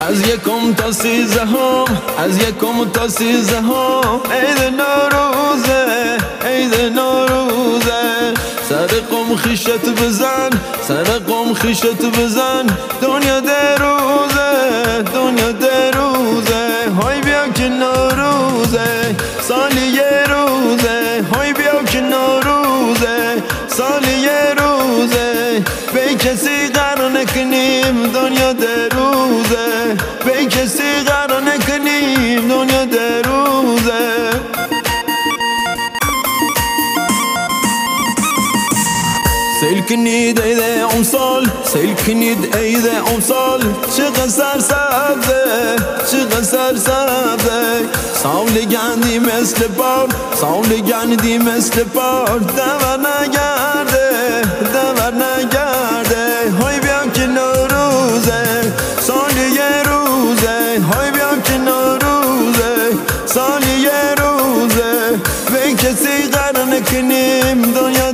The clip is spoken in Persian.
از یکم تا 13 از یکم تا 13 عید نوروزه عید نوروزه سر قم خیشت بزن سر قم خیشت بزن دنیا دروزه دنیا دروزه های بیا که نوروزه سالی یه روزه های بیا که نوروزه سالی یه روزه به کسی قرار نکنیم دنیا دروزه به کسی قرار نکنیم دنیا دروزه سیل کنید عید امسال سیل کنید عید امسال چقدر سرسبزه چقدر سرسبزه سال گندی مثل بار سال گندی مثل بار دور نگرده دور نگرده های بیا که نوروزه سالی یه روزه های بیا که نوروزه سالی یه روزه به کسی قرار نکنیم دنیا